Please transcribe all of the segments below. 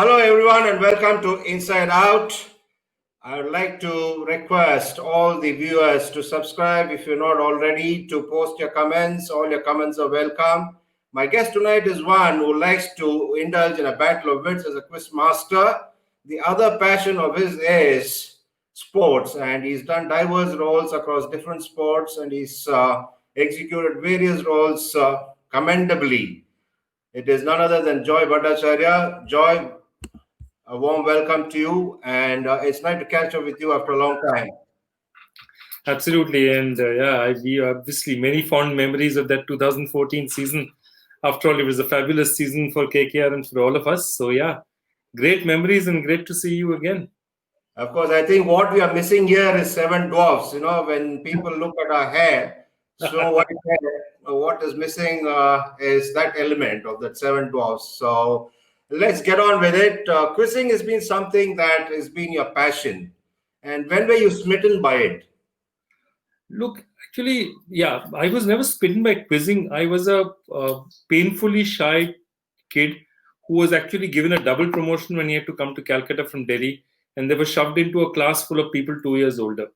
Hello, everyone, and welcome to Inside Out. I would like to request all the viewers to subscribe if you're not already, to post your comments. All your comments are welcome. My guest tonight is one who likes to indulge in a battle of wits as a quiz master. The other passion of his is sports, and he's done diverse roles across different sports, and he's executed various roles commendably. It is none other than Joy Bhattacharya. Joy, a warm welcome to you, and it's nice to catch up with you after a long time. Absolutely, and we obviously many fond memories of that 2014 season. After all, it was a fabulous season for KKR and for all of us. So yeah, great memories and great to see you again. Of course, I think what we are missing here is seven dwarfs. You know, when people look at our hair, Snow White hair, what is missing is that element of that seven dwarfs. So let's get on with it. Quizzing has been something that has been your passion. And when were you smitten by it? Look, actually, yeah, I was never smitten by quizzing. I was a painfully shy kid who was actually given a double promotion when he had to come to Calcutta from Delhi, and they were shoved into a class full of people 2 years older.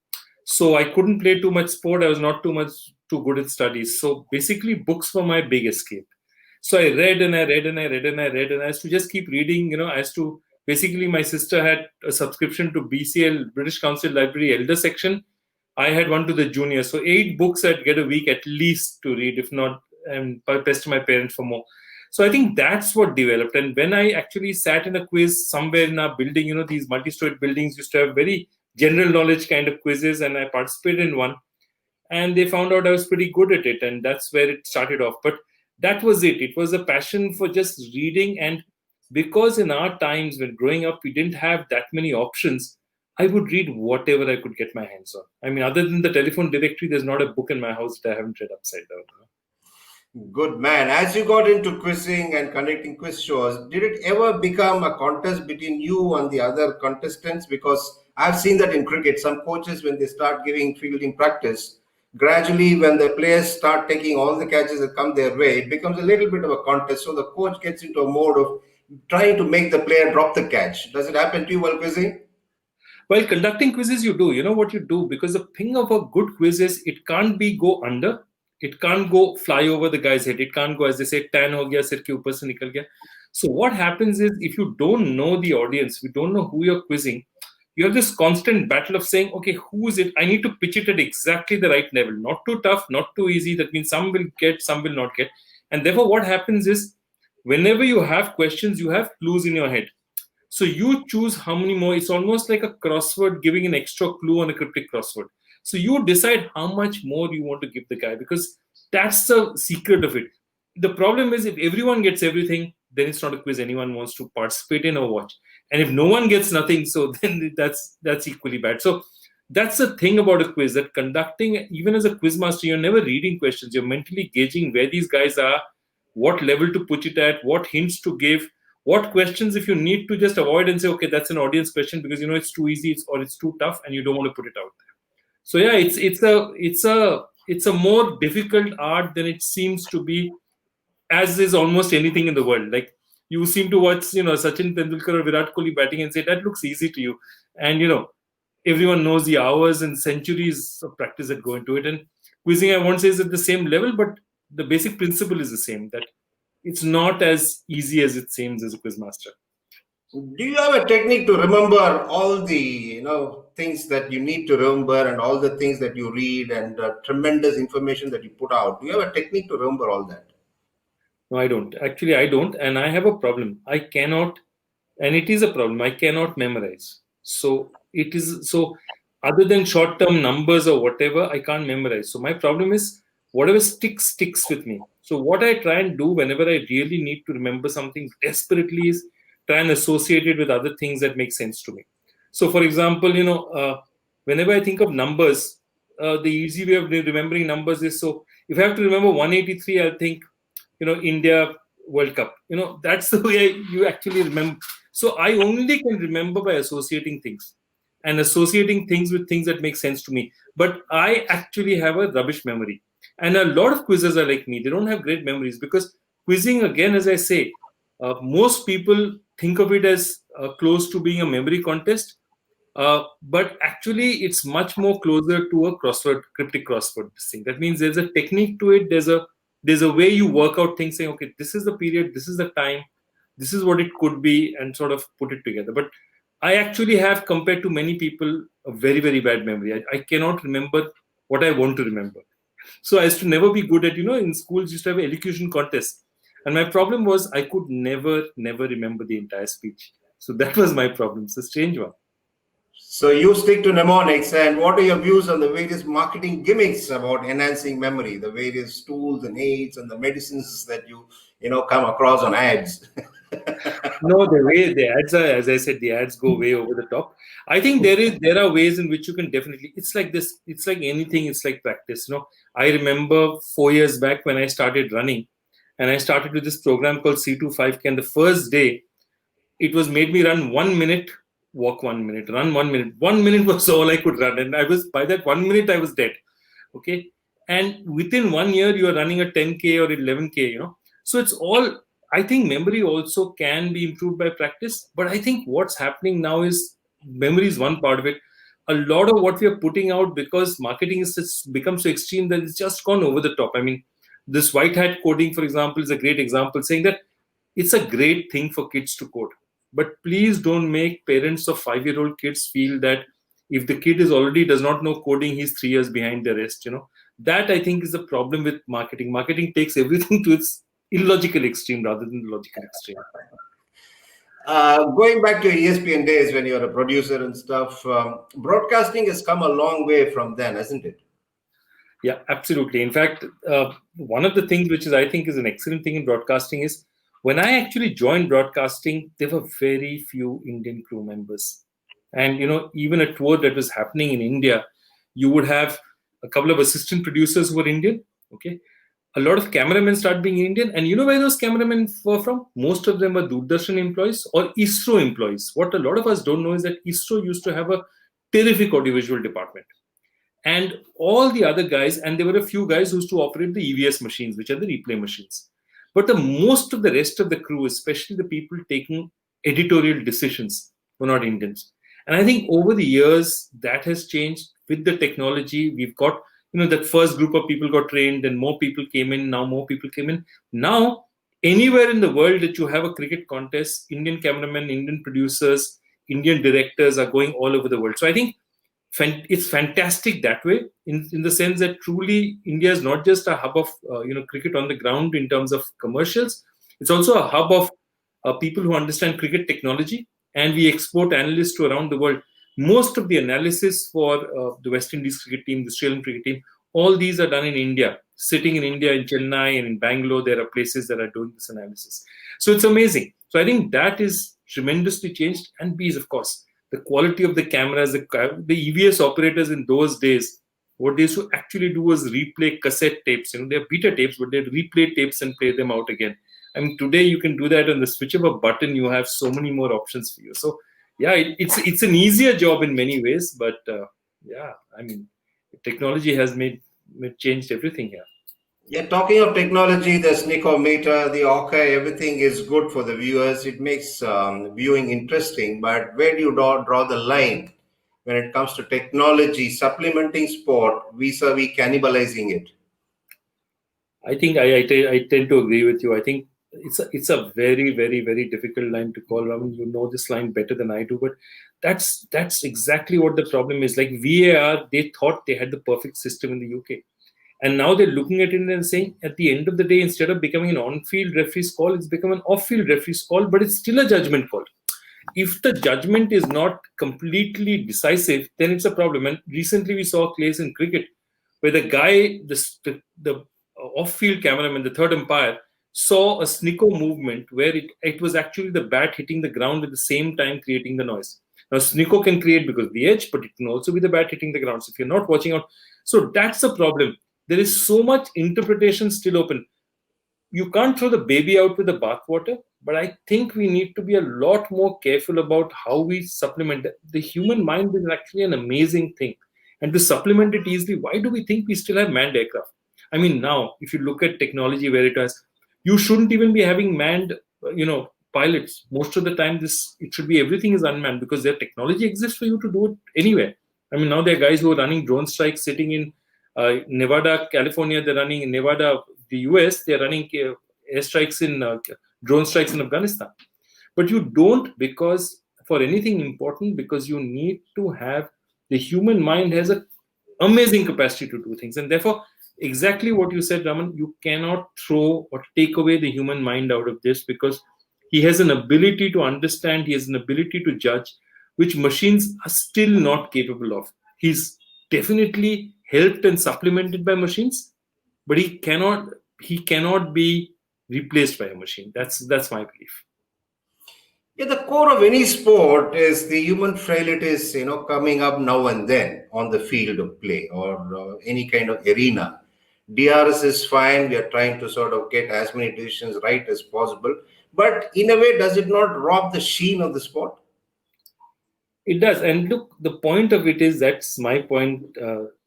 So I couldn't play too much sport. I was not too good at studies. So basically, books were my big escape. So I read and I read and I read and I read, and I used to just keep reading. I used to basically, my sister had a subscription to BCL, British Council Library Elder Section. I had one to the junior. So 8 books I'd get a week at least to read, if not, and pester my parents for more. So I think that's what developed. And when I actually sat in a quiz somewhere in our building, these multi-storied buildings used to have very general knowledge kind of quizzes, and I participated in one. And they found out I was pretty good at it, and that's where it started off. But that was it. It was a passion for just reading. And because in our times when growing up, we didn't have that many options, I would read whatever I could get my hands on. I mean, other than the telephone directory, there's not a book in my house that I haven't read upside down. Good man. As you got into quizzing and conducting quiz shows, did it ever become a contest between you and the other contestants? Because I've seen that in cricket, some coaches, when they start giving fielding practice, gradually when the players start taking all the catches that come their way, it becomes a little bit of a contest. So the coach gets into a mode of trying to make the player drop the catch. Does it happen to you while quizzing? While conducting quizzes, you do. You know what you do? Because the thing of a good quiz is it can't be go under. It can't go fly over the guy's head. It can't go, as they say, tan ho gaya, sir ke upar se nikal gaya. So what happens is, if you don't know the audience, you don't know who you're quizzing, you have this constant battle of saying, okay, who is it? I need to pitch it at exactly the right level. Not too tough, not too easy. That means some will get, some will not get. And therefore, what happens is, whenever you have questions, you have clues in your head. So you choose how many more. It's almost like a crossword giving an extra clue on a cryptic crossword. So you decide how much more you want to give the guy, because that's the secret of it. The problem is, if everyone gets everything, then it's not a quiz anyone wants to participate in or watch. And if no one gets nothing, so then that's equally bad. So that's the thing about a quiz, that conducting, even as a quiz master, you're never reading questions. You're mentally gauging where these guys are, what level to put it at, what hints to give, what questions, if you need to just avoid and say, okay, that's an audience question because it's too easy or it's too tough and you don't want to put it out there. So yeah, it's a more difficult art than it seems to be, as is almost anything in the world. Like, you seem to watch Sachin Tendulkar or Virat Kohli batting and say that looks easy to you, and everyone knows the hours and centuries of practice that go into it. And quizzing, I won't say is at the same level, but the basic principle is the same, that it's not as easy as it seems as a quiz master. Do you have a technique to remember all the things that you need to remember, and all the things that you read, and tremendous information that you put out? Do you have a technique to remember all that? No, I don't. Actually, I don't, and I have a problem. I cannot, and it is a problem. I cannot memorize. So it is so. Other than short-term numbers or whatever, I can't memorize. So my problem is, whatever sticks with me. So what I try and do whenever I really need to remember something desperately is try and associate it with other things that make sense to me. So for example, whenever I think of numbers, the easy way of remembering numbers is, so if I have to remember 183, I'll think, India World Cup. That's the way you actually remember. So I only can remember by associating things, and associating things with things that make sense to me. But I actually have a rubbish memory. And a lot of quizzes are like me. They don't have great memories, because quizzing, again, as I say, most people think of it as close to being a memory contest, but actually it's much more closer to a crossword, cryptic crossword thing. That means there's a technique to it. There's a way you work out things, saying, okay, this is the period, this is the time, this is what it could be, and sort of put it together. But I actually have, compared to many people, a very, very bad memory. I cannot remember what I want to remember. So I used to never be good at, in schools used to have elocution contests. And my problem was I could never remember the entire speech. So that was my problem. It's a strange one. So you stick to mnemonics, and what are your views on the various marketing gimmicks about enhancing memory, the various tools and aids and the medicines that you come across on ads? No, the way the ads are, as I said, the ads go way over the top. I think there are ways in which you can definitely. It's like this. It's like anything. It's like practice. I remember 4 years back when I started running, and I started with this program called C2 5K. And the first day, it was made me run 1 minute, walk 1 minute, run 1 minute. 1 minute was all I could run, and I was by that 1 minute I was dead. Okay, and within 1 year you are running a 10K or 11K. So it's all. I think memory also can be improved by practice, but I think what's happening now is memory is one part of it. A lot of what we are putting out, because marketing is become so extreme that it's just gone over the top. I mean, this white hat coding, for example, is a great example, saying that it's a great thing for kids to code, but please don't make parents of 5-year-old kids feel that if the kid is already does not know coding, he's 3 years behind the rest. That I think is the problem with marketing. Marketing takes everything to its illogical extreme rather than the logical extreme. Going back to ESPN days when you're a producer and stuff, broadcasting has come a long way from then, hasn't it? Yeah, absolutely. In fact, one of the things which is I think is an excellent thing in broadcasting is when I actually joined broadcasting, there were very few Indian crew members. And, even a tour that was happening in India, you would have a couple of assistant producers who were Indian. Okay. A lot of cameramen start being Indian. And you know where those cameramen were from? Most of them were Doordarshan employees or ISRO employees. What a lot of us don't know is that ISRO used to have a terrific audiovisual department. And all the other guys, and there were a few guys who used to operate the EVS machines, which are the replay machines. But the most of the rest of the crew, especially the people taking editorial decisions, were not Indians. And I think over the years, that has changed with the technology. We've got, that first group of people got trained, then more people came in, now more people came in. Now, anywhere in the world that you have a cricket contest, Indian cameramen, Indian producers, Indian directors are going all over the world. So I think it's fantastic that way, in the sense that truly India is not just a hub of cricket on the ground in terms of commercials. It's also a hub of people who understand cricket technology, and we export analysts to around the world. Most of the analysis for the West Indies cricket team, the Australian cricket team, all these are done in India. Sitting in India, in Chennai and in Bangalore, there are places that are doing this analysis. So it's amazing. So I think that is tremendously changed. And bees, of course, the quality of the cameras, the EVS operators in those days, what they used to actually do was replay cassette tapes. They're beta tapes, but they'd replay tapes and play them out again. I mean, today you can do that on the switch of a button. You have so many more options for you. So, yeah, it's an easier job in many ways. But yeah, I mean, technology has changed everything here. Yeah, talking of technology, the sneakometer, the okay, everything is good for the viewers. It makes viewing interesting. But where do you draw the line when it comes to technology supplementing sport vis-a-vis cannibalizing it? I think I tend to agree with you. I think it's a very, very, very difficult line to call. Raman, you know this line better than I do, but that's exactly what the problem is. Like VAR, they thought they had the perfect system in the UK. And now they're looking at it and saying, at the end of the day, instead of becoming an on-field referee's call, it's become an off-field referee's call, but it's still a judgment call. If the judgment is not completely decisive, then it's a problem. And recently we saw a case in cricket where the guy, the off-field cameraman, the third umpire, saw a snicko movement where it was actually the bat hitting the ground at the same time creating the noise. Now, snicko can create because of the edge, but it can also be the bat hitting the ground. So if you're not watching out, so that's the problem. There is so much interpretation still open. You can't throw the baby out with the bathwater, but I think we need to be a lot more careful about how we supplement. The human mind is actually an amazing thing. And to supplement it easily, why do we think we still have manned aircraft? Now, if you look at technology where it is, you shouldn't even be having manned, pilots. Most of the time, it should be everything is unmanned because their technology exists for you to do it anywhere. I mean, now there are guys who are running drone strikes sitting in Nevada, California. They're running in Nevada, the US. They're running airstrikes in drone strikes in Afghanistan. But you don't, because for anything important, because you need to have the human mind has a amazing capacity to do things, and therefore exactly what you said, Raman, you cannot throw or take away the human mind out of this, because he has an ability to understand, he has an ability to judge, which machines are still not capable of. He's definitely helped and supplemented by machines, but he cannot be replaced by a machine. That's my belief. Yeah, the core of any sport is the human frailties, coming up now and then on the field of play or any kind of arena. DRS is fine. We are trying to sort of get as many decisions right as possible. But in a way, does it not rob the sheen of the sport? It does. And look, the point of it is, that's my point,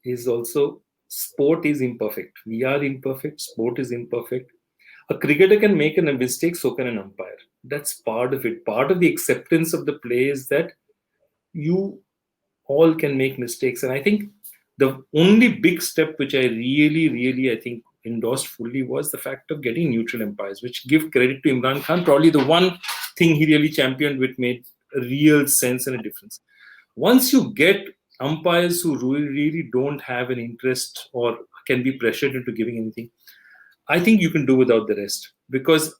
is also sport is imperfect. We are imperfect. Sport is imperfect. A cricketer can make a mistake, so can an umpire. That's part of it. Part of the acceptance of the play is that you all can make mistakes. And I think the only big step which I really, I think endorsed fully was the fact of getting neutral umpires, which give credit to Imran Khan. Probably the one thing he really championed, which made a real sense and a difference. Once you get umpires who really don't have an interest or can be pressured into giving anything, I think you can do without the rest. Because,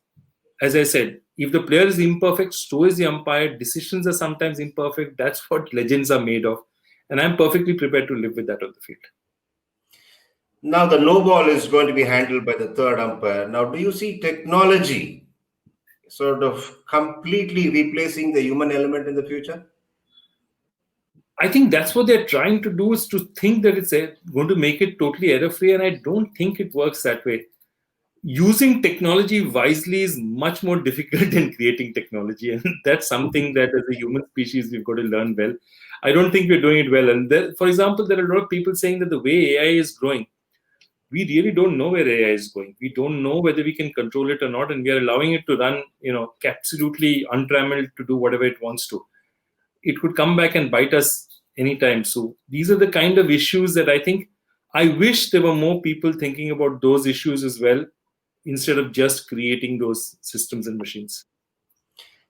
as I said, if the player is imperfect, so is the umpire. Decisions are sometimes imperfect. That's what legends are made of. And I'm perfectly prepared to live with that on the field. Now, the no ball is going to be handled by the third umpire. Now, do you see technology sort of completely replacing the human element in the future? I think that's what they're trying to do, is to think that it's going to make it totally error-free. And I don't think it works that way. Using technology wisely is much more difficult than creating technology. And that's something that as a human species, we've got to learn well. I don't think we're doing it well. And for example, there are a lot of people saying that the way AI is growing, we really don't know where AI is going. We don't know whether we can control it or not. And we are allowing it to run, absolutely untrammeled to do whatever it wants to. It could come back and bite us anytime. So these are the kind of issues that I wish there were more people thinking about those issues as well, instead of just creating those systems and machines.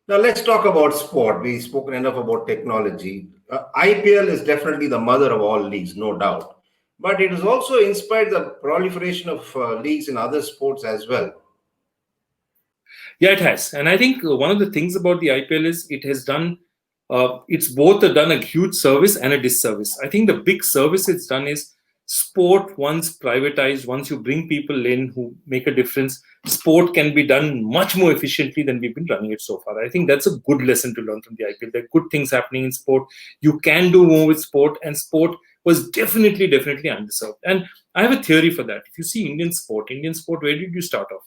Now, let's talk about sport. We've spoken enough about technology. IPL is definitely the mother of all leagues, no doubt. But it has also inspired the proliferation of leagues in other sports as well. Yeah, it has. And I think one of the things about the IPL is it's both done a huge service and a disservice. I think the big service it's done is sport, once privatized, once you bring people in who make a difference, sport can be done much more efficiently than we've been running it so far. I think that's a good lesson to learn from the IPL. There are good things happening in sport. You can do more with sport, and sport was definitely underserved. And I have a theory for that. If you see Indian sport, where did you start off?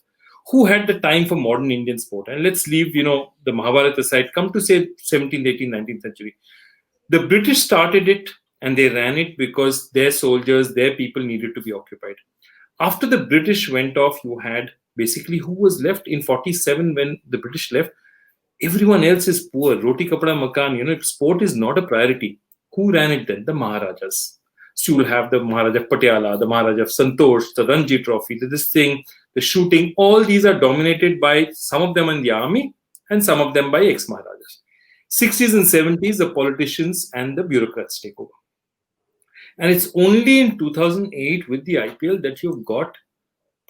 Who had the time for modern Indian sport? And let's leave, the Mahabharata aside, come to say 17th, 18th, 19th century. The British started it and they ran it because their soldiers, their people needed to be occupied. After the British went off, you had basically who was left in 47 when the British left. Everyone else is poor. Roti kapda makan, if sport is not a priority, who ran it then? The Maharajas. So you'll have the Maharaja Patiala, the Maharaja of Santosh, the Ranji Trophy, this thing, the shooting. All these are dominated by some of them in the army and some of them by ex-Maharajas. 60s and 70s, the politicians and the bureaucrats take over. And it's only in 2008 with the IPL that you've got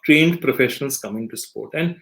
trained professionals coming to sport. And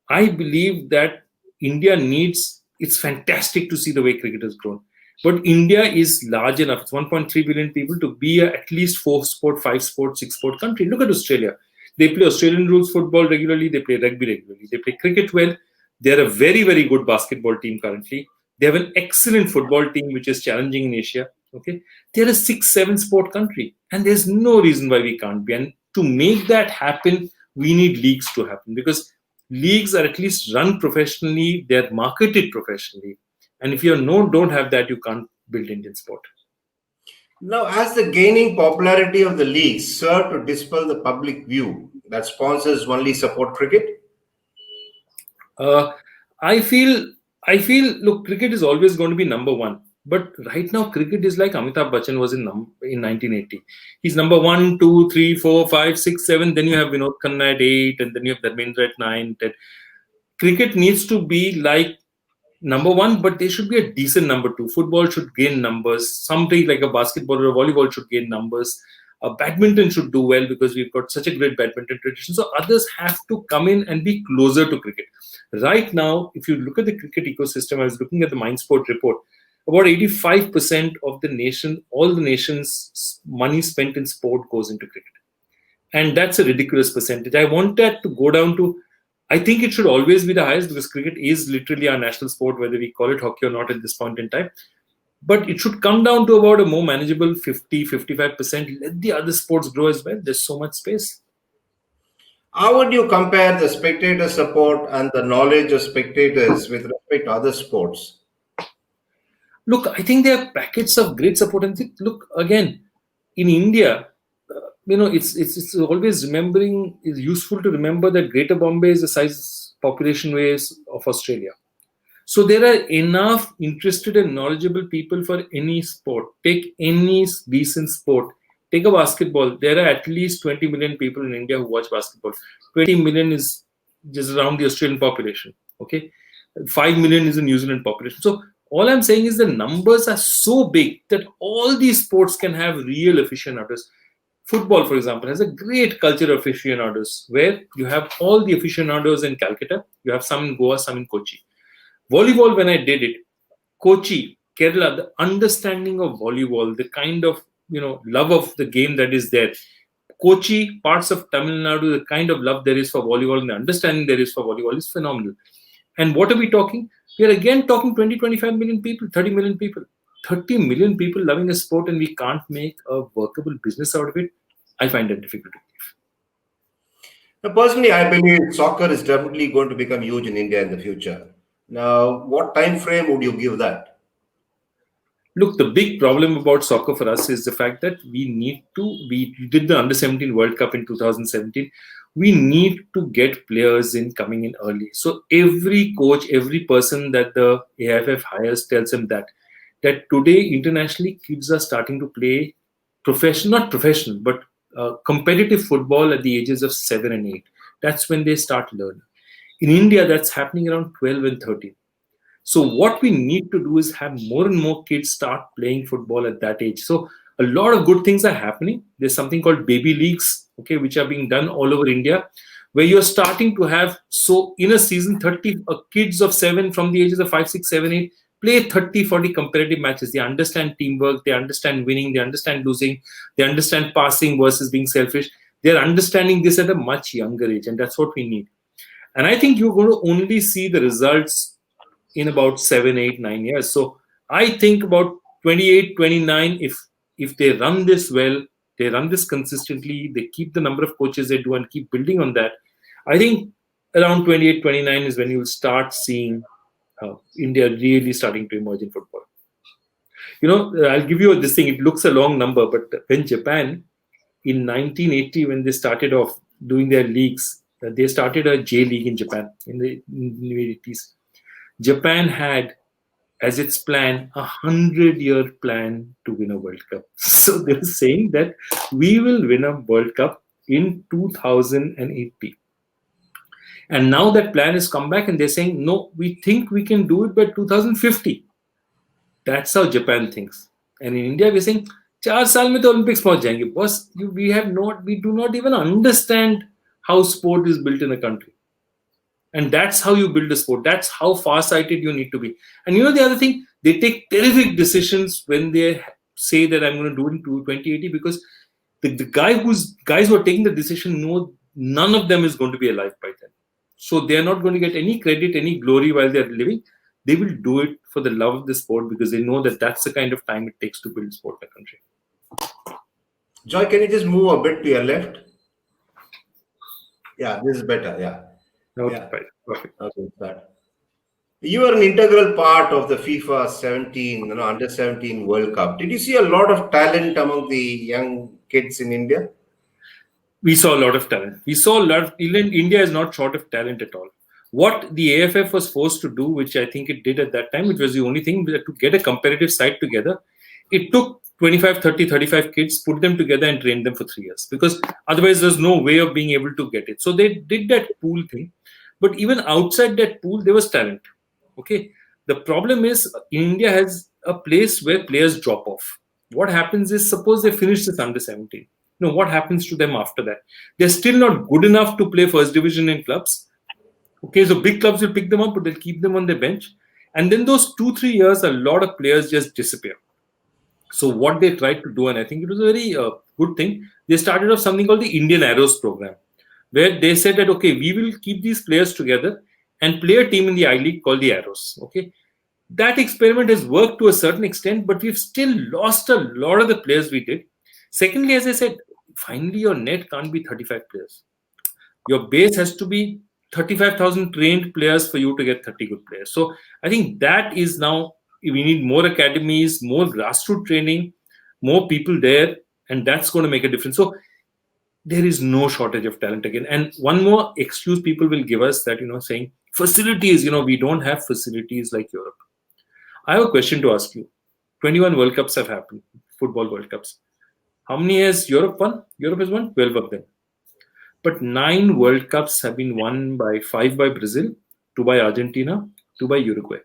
I believe that it's fantastic to see the way cricket has grown. But India is large enough, it's 1.3 billion people, to be at least 4-sport, 5-sport, 6-sport country. Look at Australia. They play Australian rules football regularly, they play rugby regularly, they play cricket well. They're a very, very good basketball team currently. They have an excellent football team which is challenging in Asia. Okay, they're a 6-7 sport country, and there's no reason why we can't be. And to make that happen, we need leagues to happen, because leagues are at least run professionally, they're marketed professionally. And if you don't have that, you can't build Indian sport. Now, as the gaining popularity of the league serve to dispel the public view that sponsors only support cricket? I feel, look, cricket is always going to be number one. But right now, cricket is like Amitabh Bachchan was in 1980. He's number one, two, three, four, five, six, seven. Then you have Vinod Khanna at 8, and then you have Dharmendra at 9, 10. Cricket needs to be like number one, but there should be a decent number two. Football should gain numbers. Something like a basketball or a volleyball should gain numbers. Badminton should do well because we've got such a great badminton tradition. So others have to come in and be closer to cricket. Right now, if you look at the cricket ecosystem, I was looking at the Mindsport report. About 85% of the nation, all the nation's money spent in sport goes into cricket. And that's a ridiculous percentage. I want that to go down to, I think it should always be the highest because cricket is literally our national sport, whether we call it hockey or not at this point in time. But it should come down to about a more manageable 50, 55%. Let the other sports grow as well. There's so much space. How would you compare the spectator support and the knowledge of spectators with respect to other sports? Look, I think there are packets of great support. And look, again, in India, it's always remembering, it's useful to remember that Greater Bombay is the size population base of Australia. So there are enough interested and knowledgeable people for any sport. Take any decent sport. Take a basketball. There are at least 20 million people in India who watch basketball. 20 million is just around the Australian population. Okay, 5 million is the New Zealand population. So all I'm saying is the numbers are so big that all these sports can have real aficionados. Football, for example, has a great culture of aficionados where you have all the aficionados in Calcutta. You have some in Goa, some in Kochi. Volleyball, when I did it, Kochi, Kerala, the understanding of volleyball, the kind of love of the game that is there. Kochi, parts of Tamil Nadu, the kind of love there is for volleyball and the understanding there is for volleyball is phenomenal. And what are we talking? We are again talking 20, 25 million people, 30 million people. 30 million people loving a sport and we can't make a workable business out of it. I find that difficult to believe. Now, personally, I believe soccer is definitely going to become huge in India in the future. Now, what time frame would you give that? Look, the big problem about soccer for us is the fact that we did the Under-17 World Cup in 2017. We need to get players coming in early. So every coach, every person that the AIFF hires tells them that today internationally kids are starting to play not professional, but competitive football at the ages of 7 and 8. That's when they start learning. In India, that's happening around 12 and 13. So what we need to do is have more and more kids start playing football at that age. So a lot of good things are happening. There's something called baby leagues, okay, which are being done all over India, where you're starting to have, so in a season, 30 kids of 7 from the ages of 5, 6, 7, 8, play 30, 40 competitive matches. They understand teamwork, they understand winning, they understand losing, they understand passing versus being selfish. They're understanding this at a much younger age, and that's what we need. And I think you're going to only see the results in about 7, 8, 9 years. So I think about 28, 29, if they run this well, they run this consistently, they keep the number of coaches they do and keep building on that, I think around 28, 29 is when you'll start seeing India really starting to emerge in football. I'll give you this thing. It looks a long number, but when Japan, in 1980, when they started off doing their leagues, they started a J League in Japan in the 80s. Japan had as its plan 100-year plan to win a World Cup. So they're saying that we will win a World Cup in 2080. And now that plan has come back and they're saying, no, we think we can do it by 2050. That's how Japan thinks. And in India, we're saying, 4 साल में तो Olympics पहुंच जाएंगे. Boss, we do not even understand how sport is built in a country. And that's how you build a sport. That's how far-sighted you need to be. And the other thing, they take terrific decisions when they say that I'm going to do it in 2080 because the guys who are taking the decision know none of them is going to be alive by then. So they're not going to get any credit, any glory while they're living. They will do it for the love of the sport because they know that that's the kind of time it takes to build sport in a country. Joy, can you just move a bit to your left? Yeah, this is better. Yeah. Perfect. Okay, you are an integral part of the FIFA 17, Under 17 World Cup. Did you see a lot of talent among the young kids in India? We saw a lot of talent. India is not short of talent at all. What the AFF was forced to do, which I think it did at that time, which was the only thing, to get a competitive side together, it took 25, 30, 35 kids, put them together and trained them for 3 years, because otherwise there's no way of being able to get it. So they did that pool thing. But even outside that pool, there was talent. Okay. The problem is India has a place where players drop off. What happens is, suppose they finish this under 17. No, what happens to them after that? They're still not good enough to play first division in clubs. Okay, so big clubs will pick them up, but they'll keep them on their bench. And then those 2-3 years, a lot of players just disappear. So what they tried to do, and I think it was a very good thing, they started off something called the Indian Arrows program, where they said that, okay, we will keep these players together and play a team in the I League called the Arrows. Okay, that experiment has worked to a certain extent, but we've still lost a lot of the players we did. Secondly, as I said, finally your net can't be 35 players. Your base has to be 35,000 trained players for you to get 30 good players. So I think that is now, we need more academies, more grassroots training, more people there, and that's going to make a difference. So there is no shortage of talent again. And one more excuse people will give us, that, saying facilities, we don't have facilities like Europe. I have a question to ask you. 21 World Cups have happened, football World Cups. How many has Europe won? Europe has won 12 of them. But 9 World Cups have been won by 5 by Brazil, 2 by Argentina, 2 by Uruguay.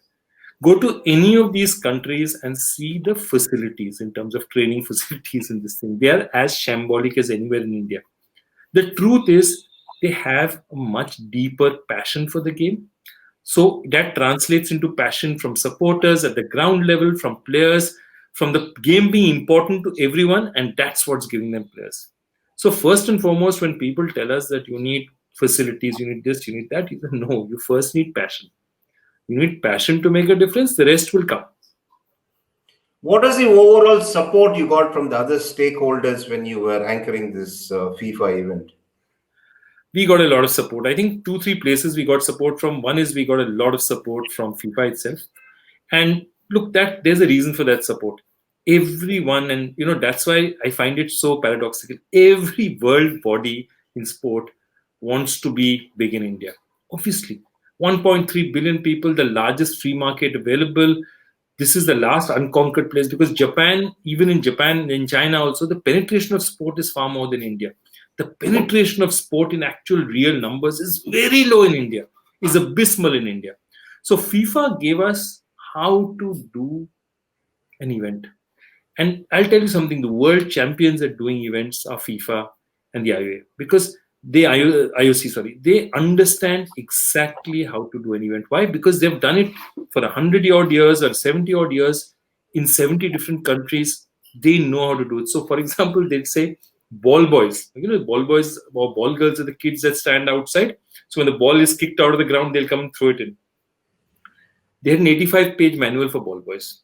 Go to any of these countries and see the facilities in terms of training facilities in this thing. They are as shambolic as anywhere in India. The truth is, they have a much deeper passion for the game. So that translates into passion from supporters at the ground level, from players, from the game being important to everyone, and that's what's giving them players. So first and foremost, when people tell us that you need facilities, you need this, you need that, you say, no, you first need passion. You need passion to make a difference. The rest will come. What is the overall support you got from the other stakeholders when you were anchoring this FIFA event? We got a lot of support. I think 2-3 places we got support from. One is we got a lot of support from FIFA itself. And look, that there's a reason for that support. Everyone, and that's why I find it so paradoxical. Every world body in sport wants to be big in India. Obviously, 1.3 billion people, the largest free market available. This is the last unconquered place, because Japan, even in Japan, in China also, the penetration of sport is far more than India. The penetration of sport in actual real numbers is very low in India, is abysmal in India. So FIFA gave us how to do an event. And I'll tell you something, the world champions at doing events are FIFA and the IOA, because IOC, they understand exactly how to do an event. Why? Because they've done it for 100 odd years or 70 odd years in 70 different countries. They know how to do it. So for example, they'd say ball boys, ball boys or ball girls are the kids that stand outside. So when the ball is kicked out of the ground, they'll come and throw it in. They had an 85-page manual for ball boys.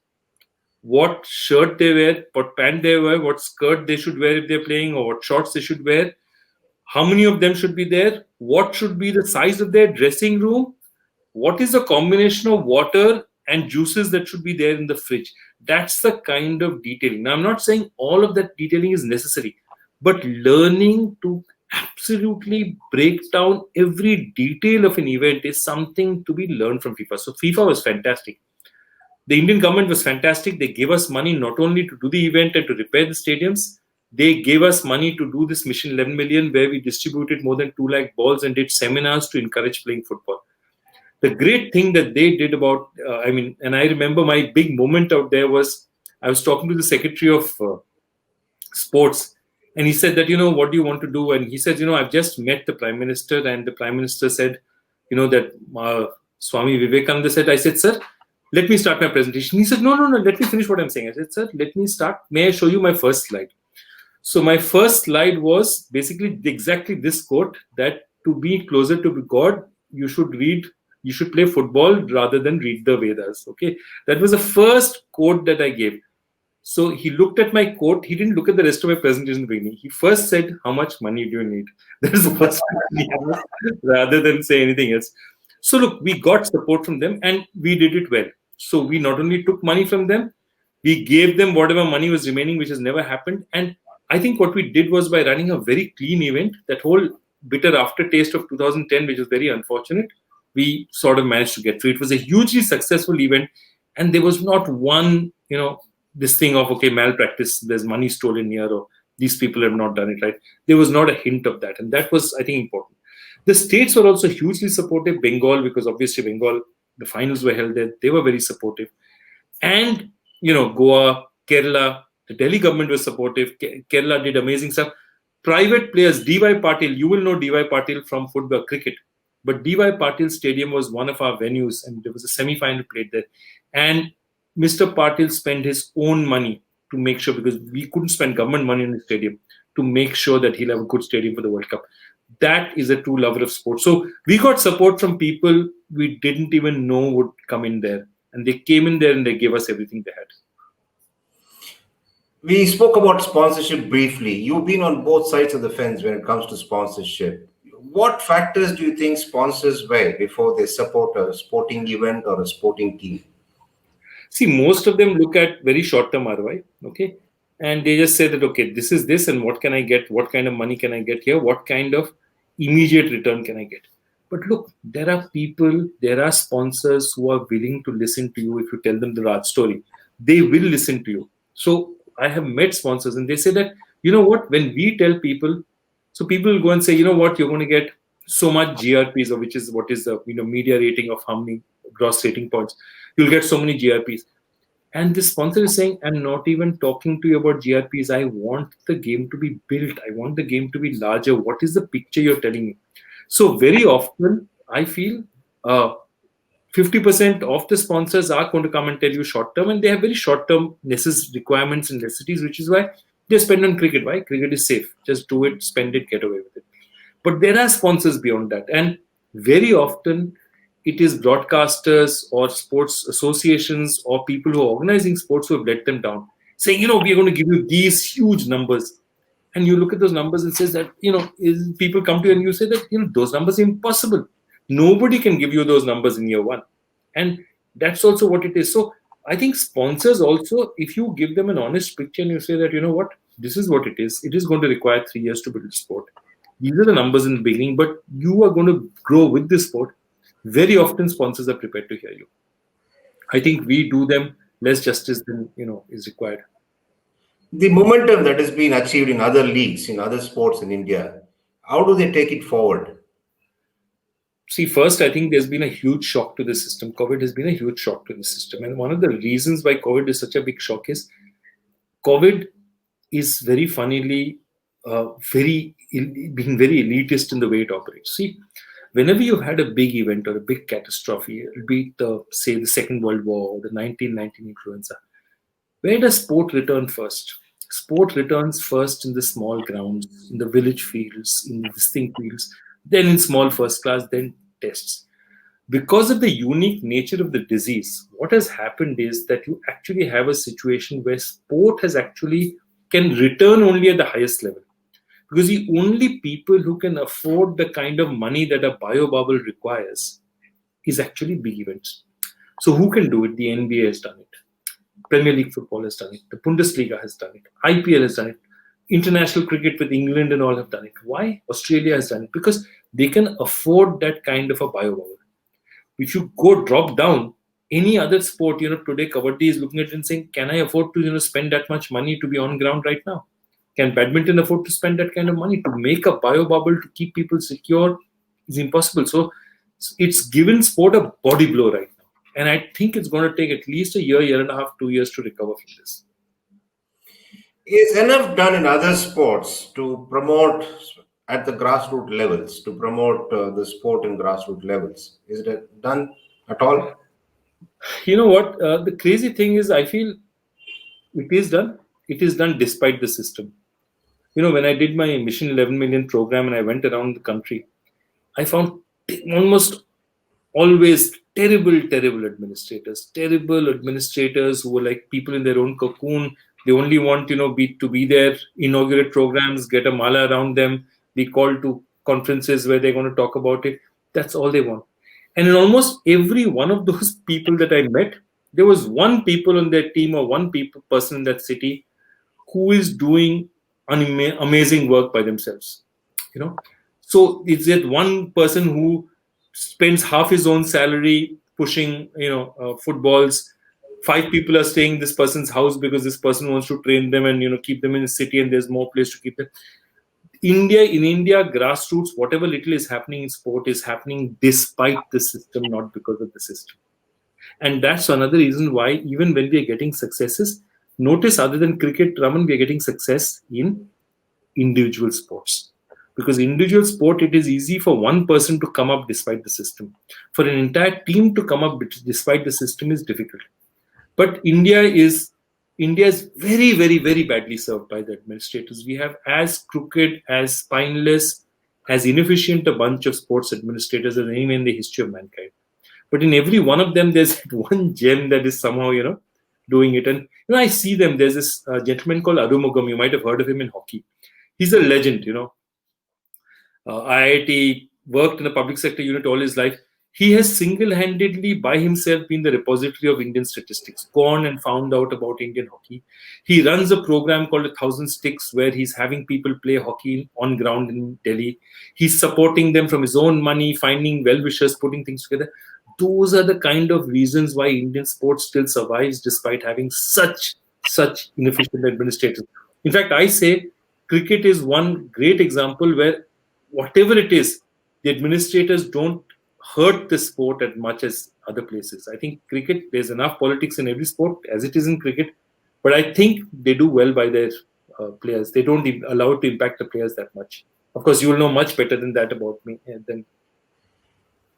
What shirt they wear, what pant they wear, what skirt they should wear if they're playing, or what shorts they should wear, how many of them should be there, what should be the size of their dressing room, what is the combination of water and juices that should be there in the fridge. That's the kind of detailing. Now, I'm not saying all of that detailing is necessary, but learning to absolutely break down every detail of an event is something to be learned from FIFA. So FIFA was fantastic. The Indian government was fantastic. They gave us money not only to do the event and to repair the stadiums, they gave us money to do this Mission 11 million, where we distributed more than 2 lakh balls and did seminars to encourage playing football. The great thing that they did about, and I remember my big moment out there was, I was talking to the Secretary of Sports, and he said that, what do you want to do? And he said, I've just met the Prime Minister, and the Prime Minister said, that Swami Vivekananda said, I said, sir, let me start my presentation. He said, no, let me finish what I'm saying. I said, sir, let me start. May I show you my first slide? So my first slide was basically exactly this quote, that to be closer to God, you should play football rather than read the Vedas. Okay. That was the first quote that I gave. So he looked at my quote. He didn't look at the rest of my presentation beginning. He first said, how much money do you need? That's the first thing, rather than say anything else. So look, we got support from them and we did it well. So we not only took money from them, we gave them whatever money was remaining, which has never happened. And I think what we did was, by running a very clean event, that whole bitter aftertaste of 2010, which was very unfortunate, we sort of managed to get through. It was a hugely successful event, and there was not one, this thing of, okay, malpractice, there's money stolen here, or these people have not done it right. There was not a hint of that, and that was, I think, important. The states were also hugely supportive. Bengal, because obviously Bengal, the finals were held there, they were very supportive. And, Goa, Kerala, the Delhi government was supportive. Kerala did amazing stuff. Private players, DY Patil, you will know DY Patil from football, cricket. But DY Patil Stadium was one of our venues, and there was a semi-final played there. And Mr. Patil spent his own money to make sure, because we couldn't spend government money in the stadium, to make sure that he'll have a good stadium for the World Cup. That is a true lover of sport. So we got support from people we didn't even know would come in there. And they came in there and they gave us everything they had. We spoke about sponsorship briefly. You've been on both sides of the fence when it comes to sponsorship. What factors do you think sponsors weigh before they support a sporting event or a sporting team? See, most of them look at very short-term ROI, okay? And they just say that, okay, this is this, and what can I get? What kind of money can I get here? What kind of immediate return can I get? But look, there are people, there are sponsors who are willing to listen to you if you tell them the right story. They will listen to you. So I have met sponsors, and they say that, you know what, when we tell people, so people will go and say, you know what, you're going to get so much GRPs, or which is what is the media rating of how many gross rating points. You'll get so many GRPs. And the sponsor is saying, I'm not even talking to you about GRPs. I want the game to be built. I want the game to be larger. What is the picture you're telling me? So very often, I feel 50% of the sponsors are going to come and tell you short term, and they have very short term requirements and necessities, which is why they spend on cricket. Why? Cricket is safe. Just do it, spend it, get away with it. But there are sponsors beyond that. And very often, it is broadcasters or sports associations or people who are organizing sports who have let them down, saying, we are going to give you these huge numbers. And you look at those numbers and says that, people come to you and you say that, those numbers are impossible. Nobody can give you those numbers in year one. And that's also what it is. So I think sponsors also, if you give them an honest picture and you say that, what, this is what it is going to require 3 years to build a sport. These are the numbers in the beginning, but you are going to grow with this sport. Very often sponsors are prepared to hear you. I think we do them less justice than is required. The momentum that has been achieved in other leagues, in other sports in India, how do they take it forward? See, first, I think there's been a huge shock to the system. COVID has been a huge shock to the system. And one of the reasons why COVID is such a big shock is COVID is very funnily being very elitist in the way it operates. See, whenever you've had a big event or a big catastrophe, it'll be the Second World War or the 1919 influenza. Where does sport return first? Sport returns first in the small grounds, in the village fields, in the distinct fields, then in small first class, then tests. Because of the unique nature of the disease, what has happened is that you actually have a situation where sport can return only at the highest level. Because the only people who can afford the kind of money that a bio-bubble requires is actually big events. So who can do it? The NBA has done it. Premier League football has done it. The Bundesliga has done it. IPL has done it. International cricket with England and all have done it. Why? Australia has done it. Because they can afford that kind of a bio-bubble. If you go drop down, any other sport, today Kabaddi is looking at it and saying, can I afford to, spend that much money to be on ground right now? Can badminton afford to spend that kind of money? To make a bio bubble to keep people secure is impossible. So it's given sport a body blow right now. And I think it's going to take at least a year and a half, 2 years to recover from this. Is enough done in other sports to promote at the grassroots levels, to promote the sport in grassroots levels? Is it done at all? You know what? The crazy thing is, I feel it is done. It is done despite the system. When I did my Mission 11 Million program and I went around the country, I found almost always terrible administrators who were like people in their own cocoon. They only want, to be there, inaugurate programs, get a mala around them, be called to conferences where they're going to talk about it. That's all they want. And in almost every one of those people that I met, there was one people on their team or one person in that city who is doing amazing work by themselves. So it's that one person who spends half his own salary pushing, footballs. Five people are staying in this person's house because this person wants to train them and keep them in the city, and there's more place to keep them. In India, grassroots, whatever little is happening in sport is happening despite the system, not because of the system. And that's another reason why, even when we are getting successes, notice other than cricket, Raman, we are getting success in individual sports. Because individual sport, it is easy for one person to come up despite the system. For an entire team to come up despite the system is difficult. But India is very, very, very badly served by the administrators. We have as crooked, as spineless, as inefficient a bunch of sports administrators as any in the history of mankind. But in every one of them, there's one gem that is somehow, doing it. And I see them. There's this gentleman called Arumugam. You might have heard of him in hockey. He's a legend, IIT, worked in a public sector unit all his life. He has single-handedly, by himself, been the repository of Indian statistics, gone and found out about Indian hockey. He runs a program called 1,000 Sticks, where he's having people play hockey on ground in Delhi. He's supporting them from his own money, finding well-wishers, putting things together. Those are the kind of reasons why Indian sports still survives despite having such inefficient administrators. In fact, I say cricket is one great example where whatever it is, the administrators don't hurt the sport as much as other places. I think cricket, there's enough politics in every sport as it is in cricket, but I think they do well by their players. They don't allow it to impact the players that much. Of course, you will know much better than that about me.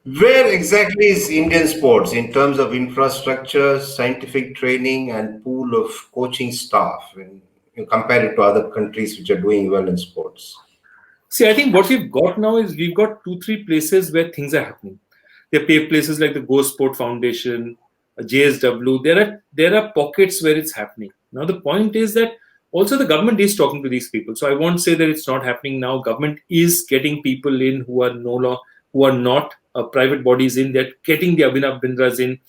Where exactly is Indian sports in terms of infrastructure, scientific training, and pool of coaching staff when you compare it to other countries which are doing well in sports? See, I think what we've got now is we've got 2-3 places where things are happening. There are places like the Go Sport Foundation, JSW. There are pockets where it's happening. Now the point is that also the government is talking to these people. So I won't say that it's not happening now. Government is getting people in who are not private bodies in. They're getting the Abhinav Bindras in.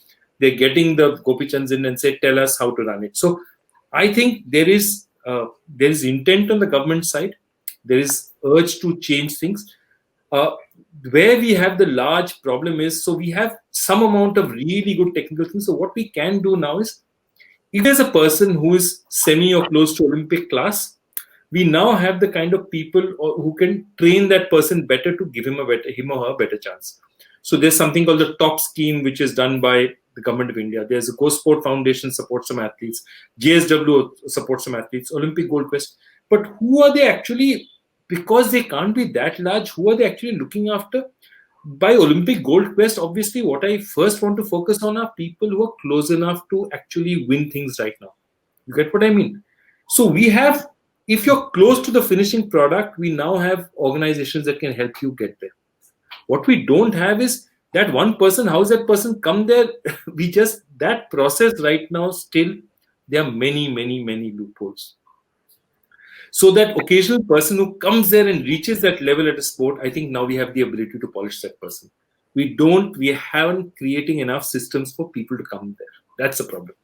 They're getting the Gopichands in and say, tell us how to run it. So I think there is intent on the government side. There is urge to change things. Where we have the large problem is, so we have some amount of really good technical things. So what we can do now is, if there's a person who is semi or close to Olympic class, we now have the kind of people who can train that person better to give him or her a better chance. So there's something called the TOP scheme, which is done by the government of India. There's a Go Sport Foundation supports some athletes. JSW supports some athletes. Olympic Gold Quest. But who are they actually? Because they can't be that large, who are they actually looking after? By Olympic Gold Quest, obviously, what I first want to focus on are people who are close enough to actually win things right now. You get what I mean? So we have, if you're close to the finishing product, we now have organizations that can help you get there. What we don't have is that one person, how's that person come there? That process right now, still, there are many, many, many loopholes. So that occasional person who comes there and reaches that level at a sport, I think now we have the ability to polish that person. We haven't creating enough systems for people to come there. That's a problem.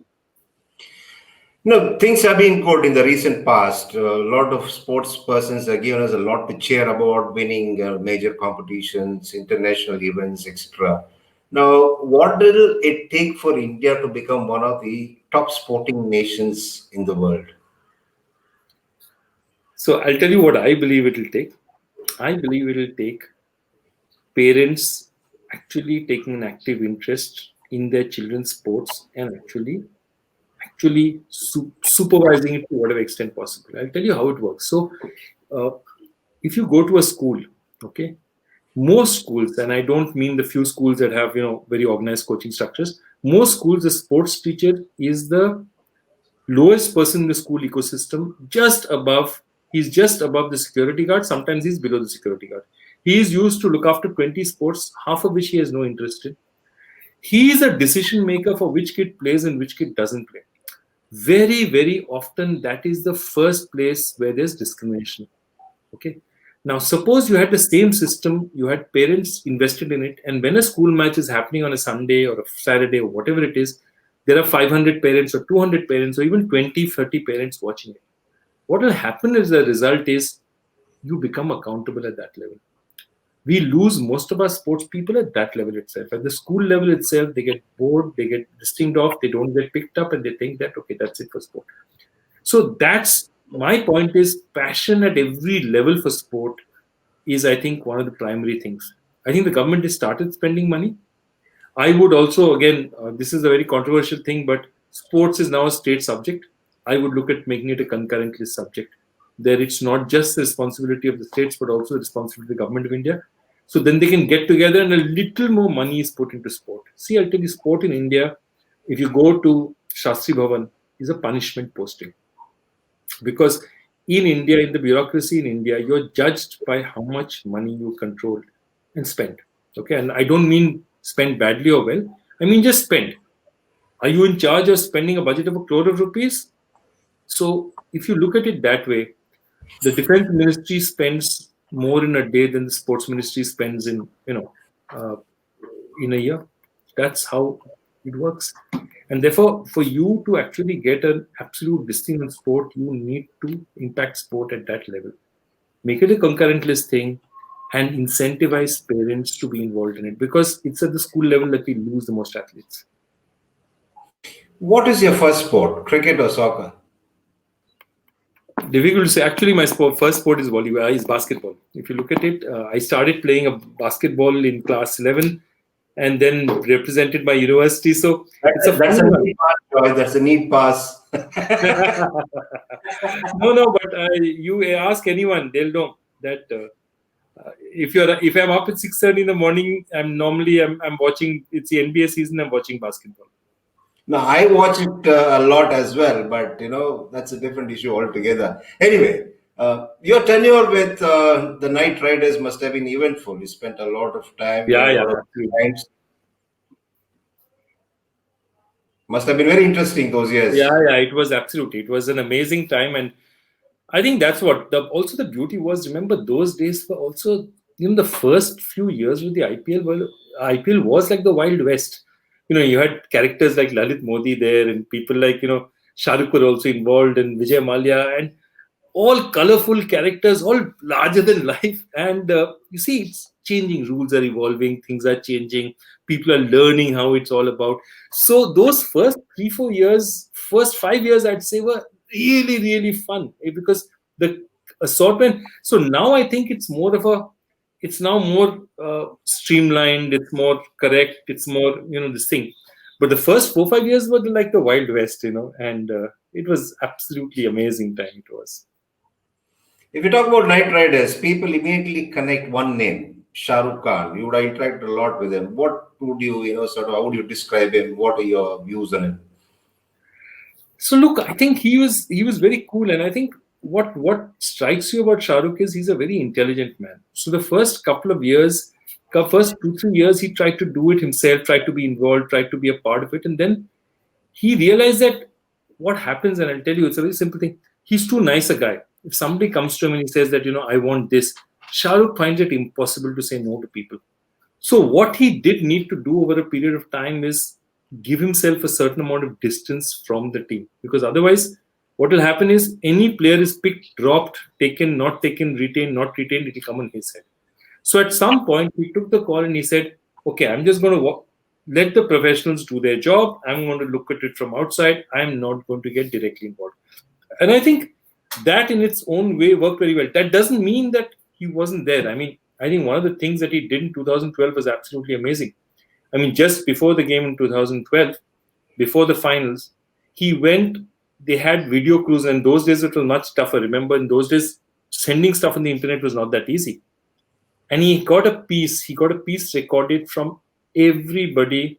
Things have been good in the recent past. A lot of sports persons have given us a lot to cheer about, winning major competitions, international events, etc. Now, what will it take for India to become one of the top sporting nations in the world? So I'll tell you what I believe it will take. I believe it will take parents actually taking an active interest in their children's sports and actually supervising it to whatever extent possible. I'll tell you how it works. So if you go to a school, okay, most schools, and I don't mean the few schools that have very organized coaching structures, most schools, the sports teacher is the lowest person in the school ecosystem, he's just above the security guard. Sometimes he's below the security guard. He is used to look after 20 sports, half of which he has no interest in. He is a decision maker for which kid plays and which kid doesn't play. Very, very often, that is the first place where there's discrimination. Okay. Now, suppose you had the same system, you had parents invested in it, and when a school match is happening on a Sunday or a Saturday or whatever it is, there are 500 parents or 200 parents or even 20, 30 parents watching it. What will happen as a result is you become accountable at that level. We lose most of our sports people at that level itself. At the school level itself, they get bored, they get distinct off, they don't get picked up, and they think that, okay, that's it for sport. So that's my point is passion at every level for sport is, I think, one of the primary things. I think the government has started spending money. I would also, again, this is a very controversial thing, but sports is now a state subject. I would look at making it a concurrent list subject. There, it's not just the responsibility of the states, but also the responsibility of the government of India. So then they can get together and a little more money is put into sport. See, I'll tell you, sport in India, if you go to Shastri Bhavan, is a punishment posting. Because in India, in the bureaucracy in India, you're judged by how much money you control and spend. Okay, and I don't mean spend badly or well. I mean just spend. Are you in charge of spending a budget of 1 crore of rupees? So if you look at it that way, the defense ministry spends more in a day than the sports ministry spends in uh, in a year. That's how it works. And therefore, for you to actually get an absolute distinct in sport, you need to impact sport at that level. Make it a concurrent list thing and incentivize parents to be involved in it, because it's at the school level that we lose the most athletes. What is your first sport, cricket or soccer? Difficult to say. Actually, my first sport is volleyball, is basketball. If you look at it, I started playing a basketball in class 11 and then represented my university. So it's a That's fun a one. neat pass, Joy. That's a neat pass. No, but you ask anyone, they'll know that if I'm up at 6:30 in the morning, I'm watching. It's the NBA season. I'm watching basketball. Now, I watch it a lot as well, but that's a different issue altogether. Anyway, your tenure with the Knight Riders must have been eventful. You spent a lot of time with Yeah, a yeah, lot of absolutely. clients. Must have been very interesting those Yeah, years. yeah. It was absolutely. It was an amazing time, and I think that's what also the beauty was. Remember, those days were also, the first few years with the IPL. Well, IPL was like the Wild West. You had characters like Lalit Modi there, and people like Shah Rukh were also involved, and Vijay Mallya, and all colorful characters, all larger than life. And you see, it's changing. Rules are evolving. Things are changing. People are learning how it's all about. So those first 3-4 years, first 5 years, I'd say were really, really fun, because the assortment. So now I think it's now more streamlined. It's more correct. It's more, this thing. But the first 4-5 years were like the Wild West, and it was absolutely amazing time. It was. If you talk about Knight Riders, people immediately connect one name, Shah Rukh Khan. You would have interacted a lot with him. What would you, sort of, how would you describe him? What are your views on him? So look, I think he was very cool, and I think what strikes you about Shah Rukh is he's a very intelligent man. So the first couple of years, first 2-3 years, he tried to do it himself, tried to be involved, tried to be a part of it, and then he realized that what happens, and I'll tell you, it's a very simple thing. He's too nice a guy. If somebody comes to him and he says that I want this, Shah Rukh finds it impossible to say no to people. So what he did need to do over a period of time is give himself a certain amount of distance from the team, because otherwise what will happen is any player is picked, dropped, taken, not taken, retained, not retained, it will come on his head. So at some point he took the call and he said, okay, I'm just going to let the professionals do their job. I'm going to look at it from outside. I'm not going to get directly involved. And I think that in its own way worked very well. That doesn't mean that he wasn't there. I mean, I think one of the things that he did in 2012 was absolutely amazing. I mean, just before the game in 2012, before the finals, he went, they had video crews, and those days it was much tougher. Remember, in those days, sending stuff on the internet was not that easy. And he got a piece recorded from everybody,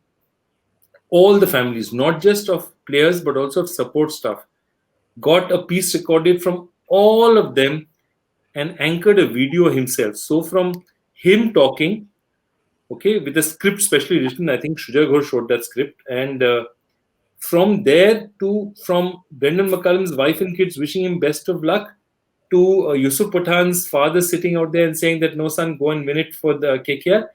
all the families, not just of players, but also of support staff. Got a piece recorded from all of them and anchored a video himself. So from him talking, okay, with a script specially written, I think Shuja Ghosh wrote that script, and from there to from Brendan McCullum's wife and kids wishing him best of luck, to Yusuf Pathan's father sitting out there and saying that no son, go and win it for the KKR.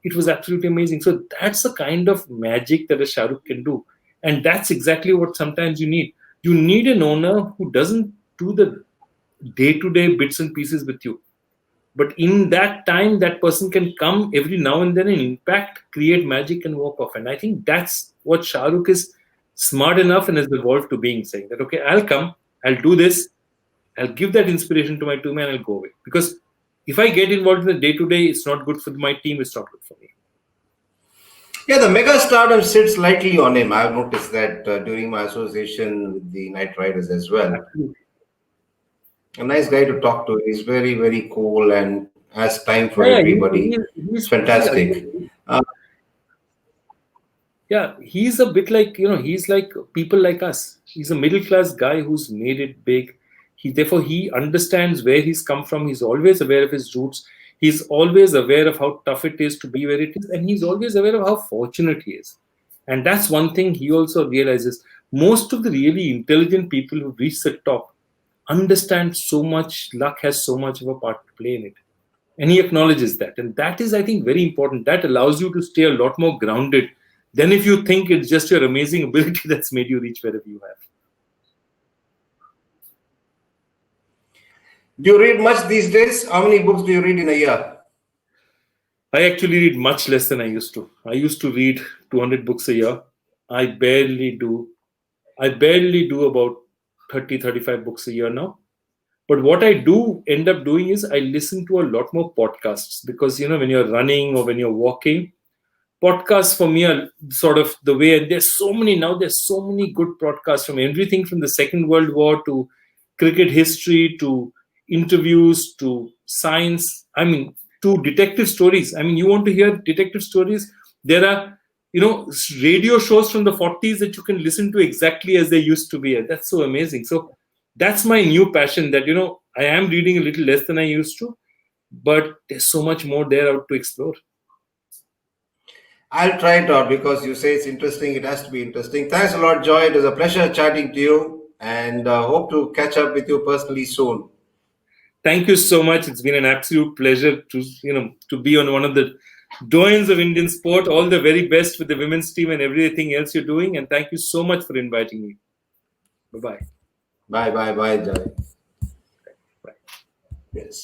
It was absolutely amazing. So that's the kind of magic that a Shah Rukh can do, and that's exactly what sometimes you need. You need an owner who doesn't do the day-to-day bits and pieces with you. But in that time, that person can come every now and then and impact, create magic, and walk off. And I think that's what Shah Rukh is smart enough and has evolved to being, saying that, okay, I'll come, I'll do this, I'll give that inspiration to my team, and I'll go away. Because if I get involved in the day to day, it's not good for my team, it's not good for me. Yeah, the mega stardom sits lightly on him. I've noticed that during my association with the Knight Riders as well. Absolutely. A nice guy to talk to. He's very, very cool and has time for Yeah, everybody. It's fantastic. yeah, he's a bit like, he's like people like us. He's a middle class guy who's made it big. Therefore, he understands where he's come from. He's always aware of his roots. He's always aware of how tough it is to be where it is. And he's always aware of how fortunate he is. And that's one thing he also realizes. Most of the really intelligent people who reach the top understand so much, luck has so much of a part to play in it. And he acknowledges that. And that is, I think, very important. That allows you to stay a lot more grounded than if you think it's just your amazing ability that's made you reach wherever you have. Do you read much these days? How many books do you read in a year? I actually read much less than I used to. I used to read 200 books a year. I barely do about 30, 35 books a year now. But what I do end up doing is I listen to a lot more podcasts because, when you're running or when you're walking, podcasts for me are sort of the way, and there's so many good podcasts from everything from the Second World War to cricket history to interviews to science. I mean, to detective stories. I mean, you want to hear detective stories? There are, radio shows from the 40s that you can listen to exactly as they used to be. That's so amazing. So that's my new passion that, I am reading a little less than I used to, but there's so much more there out to explore. I'll try it out because you say it's interesting. It has to be interesting. Thanks a lot, Joy. It was a pleasure chatting to you and hope to catch up with you personally soon. Thank you so much. It's been an absolute pleasure to be on one of the doyens of Indian sport. All the very best with the women's team and everything else you're doing. And thank you so much for inviting me. Bye-bye. Bye, Joy. Bye. Yes.